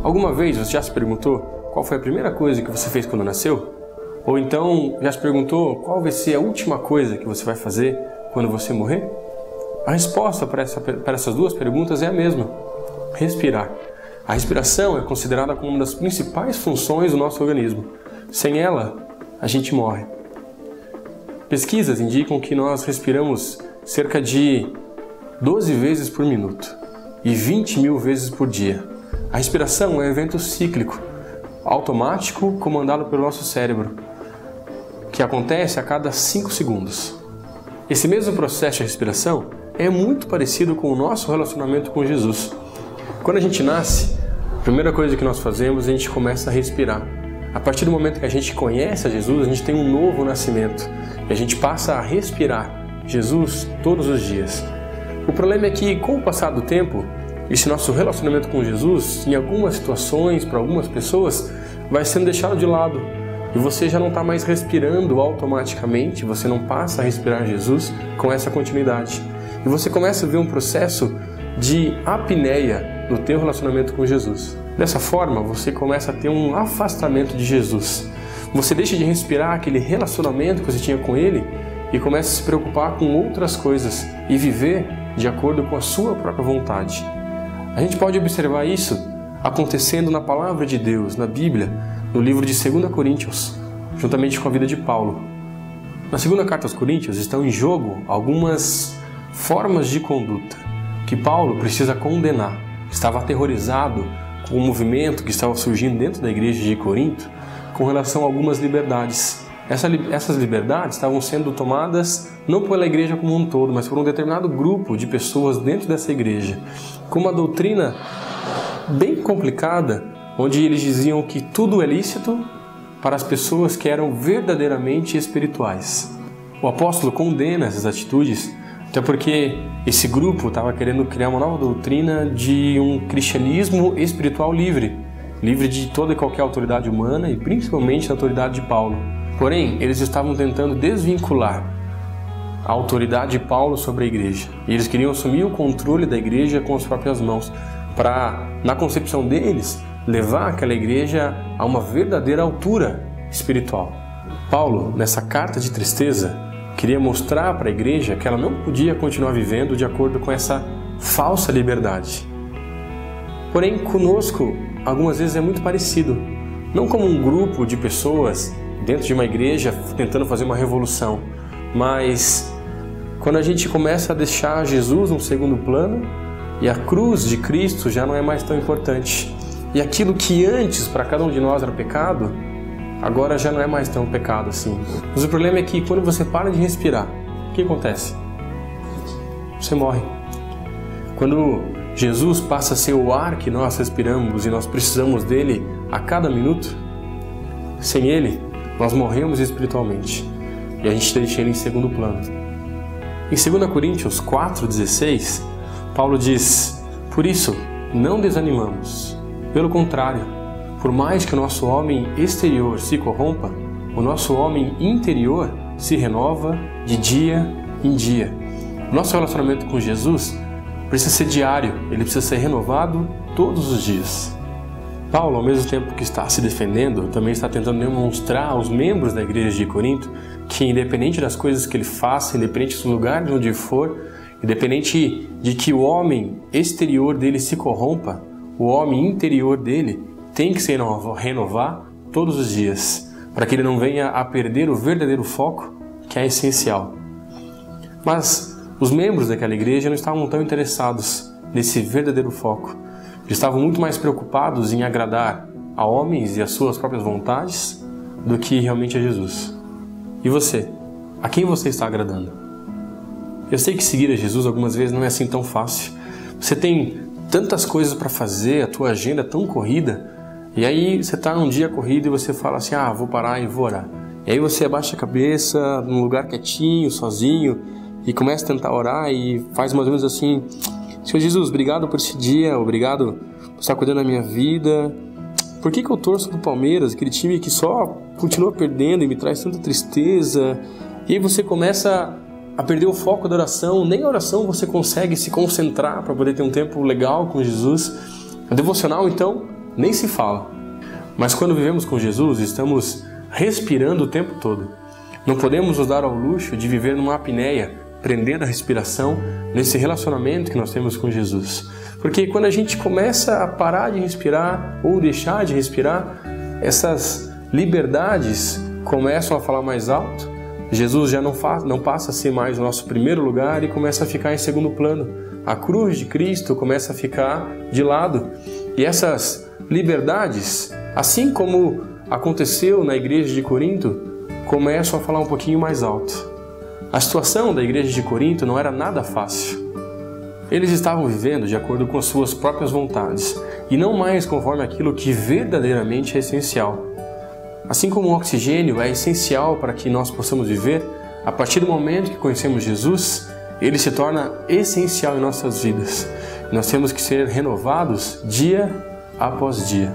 Alguma vez você já se perguntou qual foi a primeira coisa que você fez quando nasceu? Ou então já se perguntou qual vai ser a última coisa que você vai fazer quando você morrer? A resposta para essas duas perguntas é a mesma: respirar. A respiração é considerada como uma das principais funções do nosso organismo. Sem ela, a gente morre. Pesquisas indicam que nós respiramos cerca de 12 vezes por minuto e 20 mil vezes por dia. A respiração é um evento cíclico, automático, comandado pelo nosso cérebro, que acontece a cada 5 segundos. Esse mesmo processo de respiração é muito parecido com o nosso relacionamento com Jesus. Quando a gente nasce, a primeira coisa que nós fazemos é a gente começa a respirar. A partir do momento que a gente conhece a Jesus, a gente tem um novo nascimento e a gente passa a respirar Jesus todos os dias. O problema é que, com o passar do tempo, esse nosso relacionamento com Jesus, em algumas situações, para algumas pessoas, vai sendo deixado de lado. E você já não está mais respirando automaticamente, você não passa a respirar Jesus com essa continuidade. E você começa a ver um processo de apneia no teu relacionamento com Jesus. Dessa forma, você começa a ter um afastamento de Jesus. Você deixa de respirar aquele relacionamento que você tinha com Ele e começa a se preocupar com outras coisas e viver de acordo com a sua própria vontade. A gente pode observar isso acontecendo na Palavra de Deus, na Bíblia, no livro de 2 Coríntios, juntamente com a vida de Paulo. Na segunda carta aos Coríntios estão em jogo algumas formas de conduta que Paulo precisa condenar. Estava aterrorizado com o movimento que estava surgindo dentro da igreja de Corinto com relação a algumas liberdades. Essas liberdades estavam sendo tomadas não pela igreja como um todo, mas por um determinado grupo de pessoas dentro dessa igreja, com uma doutrina bem complicada, onde eles diziam que tudo é lícito para as pessoas que eram verdadeiramente espirituais. O apóstolo condena essas atitudes, até porque esse grupo estava querendo criar uma nova doutrina de um cristianismo espiritual livre de toda e qualquer autoridade humana e principalmente da autoridade de Paulo. Porém, eles estavam tentando desvincular a autoridade de Paulo sobre a igreja. E eles queriam assumir o controle da igreja com as próprias mãos, para, na concepção deles, levar aquela igreja a uma verdadeira altura espiritual. Paulo, nessa carta de tristeza, queria mostrar para a igreja que ela não podia continuar vivendo de acordo com essa falsa liberdade. Porém, conosco, algumas vezes é muito parecido. Não como um grupo de pessoas dentro de uma igreja tentando fazer uma revolução, mas quando a gente começa a deixar Jesus no segundo plano e a cruz de Cristo já não é mais tão importante. E aquilo que antes para cada um de nós era pecado, agora já não é mais tão pecado assim. Mas o problema é que quando você para de respirar, o que acontece? Você morre. Quando Jesus passa a ser o ar que nós respiramos e nós precisamos dele a cada minuto, sem ele, nós morremos espiritualmente e a gente deixa ele em segundo plano. Em 2 Coríntios 4,16, Paulo diz: por isso, não desanimamos. Pelo contrário, por mais que o nosso homem exterior se corrompa, o nosso homem interior se renova de dia em dia. O nosso relacionamento com Jesus precisa ser diário, ele precisa ser renovado todos os dias. Paulo, ao mesmo tempo que está se defendendo, também está tentando demonstrar aos membros da igreja de Corinto que, independente das coisas que ele faça, independente do lugar de onde for, independente de que o homem exterior dele se corrompa, o homem interior dele tem que se renovar todos os dias, para que ele não venha a perder o verdadeiro foco, que é essencial. Mas os membros daquela igreja não estavam tão interessados nesse verdadeiro foco. Eles estavam muito mais preocupados em agradar a homens e as suas próprias vontades do que realmente a Jesus. E você? A quem você está agradando? Eu sei que seguir a Jesus algumas vezes não é assim tão fácil. Você tem tantas coisas para fazer, a tua agenda é tão corrida, e aí você está um dia corrido e você fala assim: vou parar e vou orar. E aí você abaixa a cabeça num lugar quietinho, sozinho, e começa a tentar orar e faz mais ou menos assim: Senhor Jesus, obrigado por esse dia, obrigado por estar cuidando da minha vida. Por que eu torço pro Palmeiras, aquele time que só continua perdendo e me traz tanta tristeza? E aí você começa a perder o foco da oração. Nem a oração você consegue se concentrar para poder ter um tempo legal com Jesus. A devocional, então, nem se fala. Mas quando vivemos com Jesus, estamos respirando o tempo todo. Não podemos nos dar ao luxo de viver numa apneia, prendendo a respiração nesse relacionamento que nós temos com Jesus. Porque quando a gente começa a parar de respirar ou deixar de respirar, essas liberdades começam a falar mais alto. Jesus já não passa a ser mais o nosso primeiro lugar e começa a ficar em segundo plano. A cruz de Cristo começa a ficar de lado. E essas liberdades, assim como aconteceu na igreja de Corinto, começam a falar um pouquinho mais alto. A situação da igreja de Corinto não era nada fácil. Eles estavam vivendo de acordo com as suas próprias vontades e não mais conforme aquilo que verdadeiramente é essencial. Assim como o oxigênio é essencial para que nós possamos viver, a partir do momento que conhecemos Jesus, ele se torna essencial em nossas vidas. Nós temos que ser renovados dia após dia.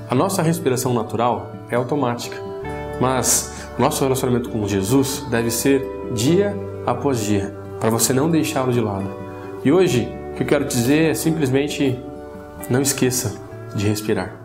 A nossa respiração natural é automática, mas nosso relacionamento com Jesus deve ser dia após dia, para você não deixá-lo de lado. E hoje, o que eu quero dizer é simplesmente não esqueça de respirar.